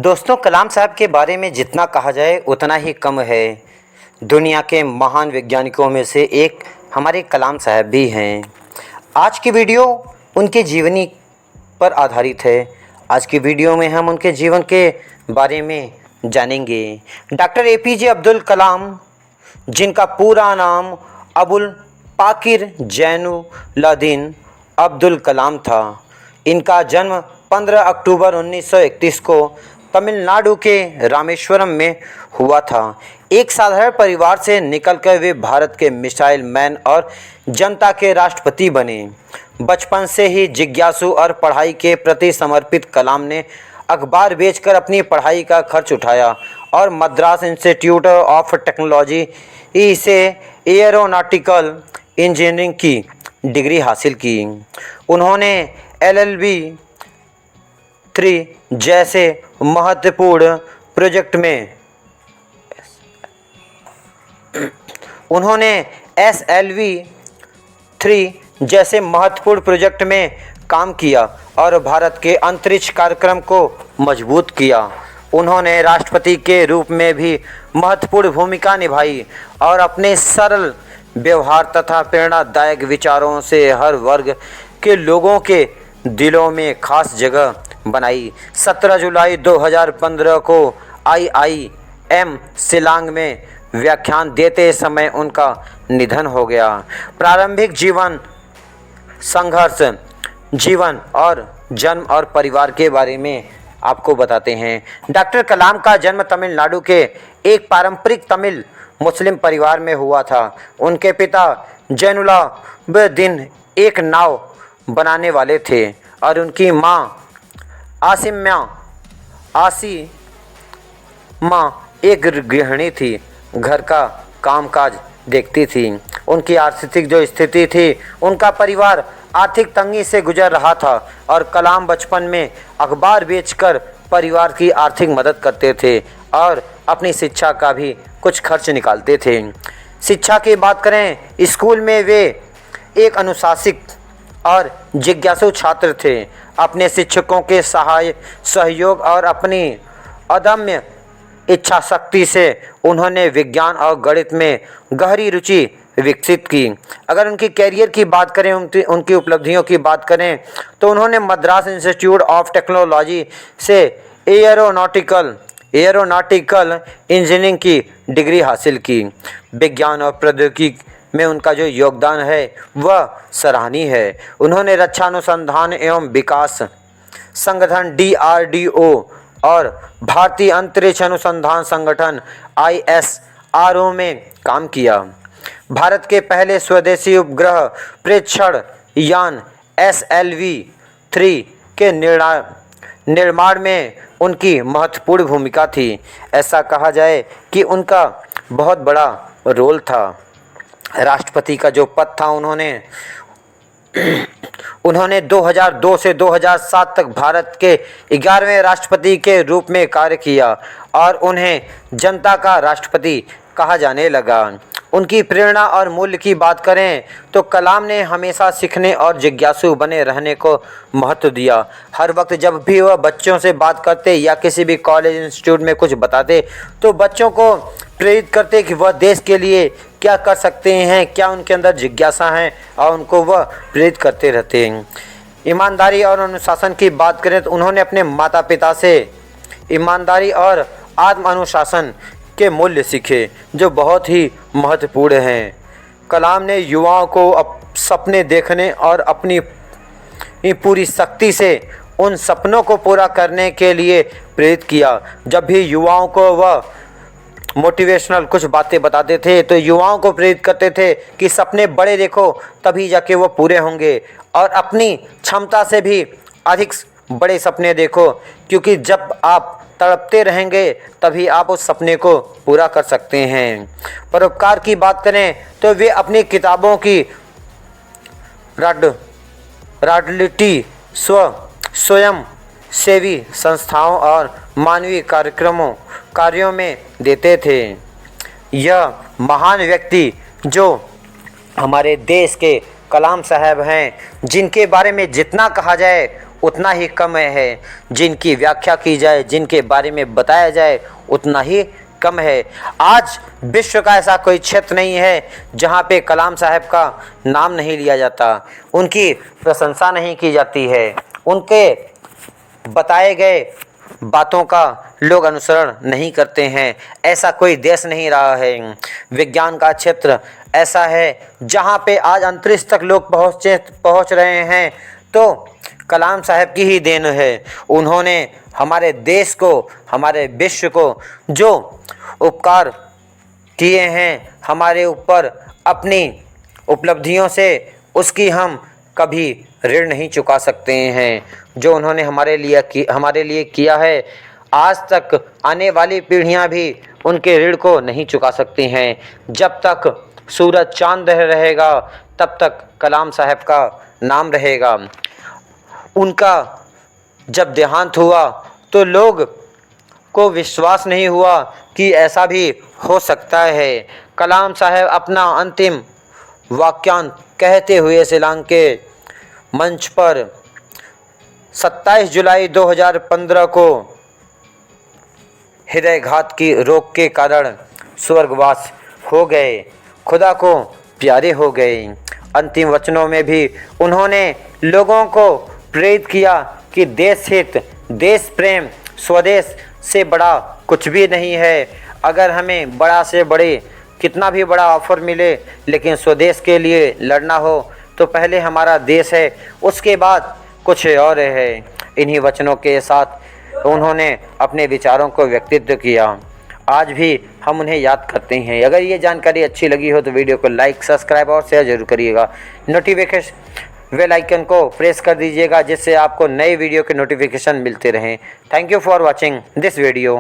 दोस्तों, कलाम साहब के बारे में जितना कहा जाए उतना ही कम है। दुनिया के महान वैज्ञानिकों में से एक हमारे कलाम साहब भी हैं। आज की वीडियो उनके जीवनी पर आधारित है। आज की वीडियो में हम उनके जीवन के बारे में जानेंगे। डॉक्टर एपीजे अब्दुल कलाम, जिनका पूरा नाम अबुल पाकिर जैनुलाब्दीन अब्दुल कलाम था। इनका जन्म 15 अक्टूबर 1931 को तमिलनाडु के रामेश्वरम में हुआ था। एक साधारण परिवार से निकलकर वे भारत के मिसाइल मैन और जनता के राष्ट्रपति बने। बचपन से ही जिज्ञासु और पढ़ाई के प्रति समर्पित कलाम ने अखबार बेचकर अपनी पढ़ाई का खर्च उठाया और मद्रास इंस्टीट्यूट ऑफ टेक्नोलॉजी से एयरोनॉटिकल इंजीनियरिंग की डिग्री हासिल की। उन्होंने LLB 3 जैसे महत्वपूर्ण प्रोजेक्ट में काम किया और भारत के अंतरिक्ष कार्यक्रम को मजबूत किया। उन्होंने राष्ट्रपति के रूप में भी महत्वपूर्ण भूमिका निभाई और अपने सरल व्यवहार तथा प्रेरणादायक विचारों से हर वर्ग के लोगों के दिलों में खास जगह बनाई। 17 जुलाई 2015 को IIM शिलांग में व्याख्यान देते समय उनका निधन हो गया। प्रारंभिक संघर्ष जीवन और जन्म और परिवार के बारे में आपको बताते हैं। डॉक्टर कलाम का जन्म तमिलनाडु के एक पारंपरिक तमिल मुस्लिम परिवार में हुआ था। उनके पिता जैनुलाब्दीन एक नाव बनाने वाले थे और उनकी माँ आसिमा एक गृहिणी थी, घर का कामकाज देखती थी। उनकी आर्थिक जो स्थिति थी, उनका परिवार आर्थिक तंगी से गुजर रहा था और कलाम बचपन में अखबार बेचकर परिवार की आर्थिक मदद करते थे और अपनी शिक्षा का भी कुछ खर्च निकालते थे। शिक्षा की बात करें, स्कूल में वे एक अनुशासित और जिज्ञासु छात्र थे। अपने शिक्षकों के सहयोग और अपनी अदम्य इच्छा शक्ति से उन्होंने विज्ञान और गणित में गहरी रुचि विकसित की। अगर उनकी कैरियर की बात करें, उनकी उपलब्धियों की बात करें, तो उन्होंने मद्रास इंस्टीट्यूट ऑफ टेक्नोलॉजी से एयरोनॉटिकल इंजीनियरिंग की डिग्री हासिल की। विज्ञान और प्रौद्योगिकी में उनका जो योगदान है वह सराहनीय है। उन्होंने रक्षा अनुसंधान एवं विकास संगठन DRDO और भारतीय अंतरिक्ष अनुसंधान संगठन ISRO में काम किया। भारत के पहले स्वदेशी उपग्रह प्रेक्षण यान SLV 3 के निर्माण में उनकी महत्वपूर्ण भूमिका थी। ऐसा कहा जाए कि उनका बहुत बड़ा रोल था। राष्ट्रपति का जो पद था, उन्होंने 2002 से 2007 तक भारत के 11वें राष्ट्रपति के रूप में कार्य किया और उन्हें जनता का राष्ट्रपति कहा जाने लगा। उनकी प्रेरणा और मूल्य की बात करें तो कलाम ने हमेशा सीखने और जिज्ञासु बने रहने को महत्व दिया। हर वक्त जब भी वह बच्चों से बात करते या किसी भी कॉलेज इंस्टीट्यूट में कुछ बताते तो बच्चों को प्रेरित करते कि वह देश के लिए क्या कर सकते हैं, क्या उनके अंदर जिज्ञासा है, और उनको वह प्रेरित करते रहते हैं। ईमानदारी और अनुशासन की बात करें तो उन्होंने अपने माता पिता से ईमानदारी और आत्म अनुशासन के मूल्य सीखे, जो बहुत ही महत्वपूर्ण हैं। कलाम ने युवाओं को सपने देखने और अपनी पूरी शक्ति से उन सपनों को पूरा करने के लिए प्रेरित किया। जब भी युवाओं को वह मोटिवेशनल कुछ बातें बताते थे तो युवाओं को प्रेरित करते थे कि सपने बड़े देखो, तभी जाके वो पूरे होंगे, और अपनी क्षमता से भी अधिक बड़े सपने देखो, क्योंकि जब आप तड़पते रहेंगे तभी आप उस सपने को पूरा कर सकते हैं। परोपकार की बात करें तो वे अपनी किताबों की रॉयल्टी स्वयं सेवी संस्थाओं और मानवीय कार्यों में देते थे। यह महान व्यक्ति जो हमारे देश के कलाम साहब हैं, जिनके बारे में जितना कहा जाए उतना ही कम है, जिनकी व्याख्या की जाए, जिनके बारे में बताया जाए उतना ही कम है। आज विश्व का ऐसा कोई क्षेत्र नहीं है जहाँ पे कलाम साहब का नाम नहीं लिया जाता, उनकी प्रशंसा नहीं की जाती है, उनके बताए गए बातों का लोग अनुसरण नहीं करते हैं। ऐसा कोई देश नहीं रहा है। विज्ञान का क्षेत्र ऐसा है जहाँ पे आज अंतरिक्ष तक लोग पहुँच रहे हैं तो कलाम साहब की ही देन है। उन्होंने हमारे देश को, हमारे विश्व को जो उपकार किए हैं हमारे ऊपर अपनी उपलब्धियों से, उसकी हम कभी ऋण नहीं चुका सकते हैं। जो उन्होंने हमारे लिए किया है, आज तक आने वाली पीढ़ियां भी उनके ऋण को नहीं चुका सकती हैं। जब तक सूरज चांद रहेगा तब तक कलाम साहब का नाम रहेगा। उनका जब देहांत हुआ तो लोग को विश्वास नहीं हुआ कि ऐसा भी हो सकता है। कलाम साहब अपना अंतिम वाक्यांश कहते हुए शिलांग के मंच पर 27 जुलाई 2015 को हृदयघात की रोग के कारण स्वर्गवास हो गए, खुदा को प्यारे हो गए। अंतिम वचनों में भी उन्होंने लोगों को प्रेरित किया कि देश हित, देश प्रेम, स्वदेश से बड़ा कुछ भी नहीं है। अगर हमें बड़ा से बड़े कितना भी बड़ा ऑफर मिले, लेकिन स्वदेश के लिए लड़ना हो तो पहले हमारा देश है, उसके बाद कुछ और है। इन्हीं वचनों के साथ उन्होंने अपने विचारों को व्यक्तित्व किया। आज भी हम उन्हें याद करते हैं। अगर ये जानकारी अच्छी लगी हो तो वीडियो को लाइक, सब्सक्राइब और शेयर जरूर करिएगा। नोटिफिकेशन बेल आइकन को प्रेस कर दीजिएगा जिससे आपको नए वीडियो के नोटिफिकेशन मिलते रहें। Thank you for watching this video.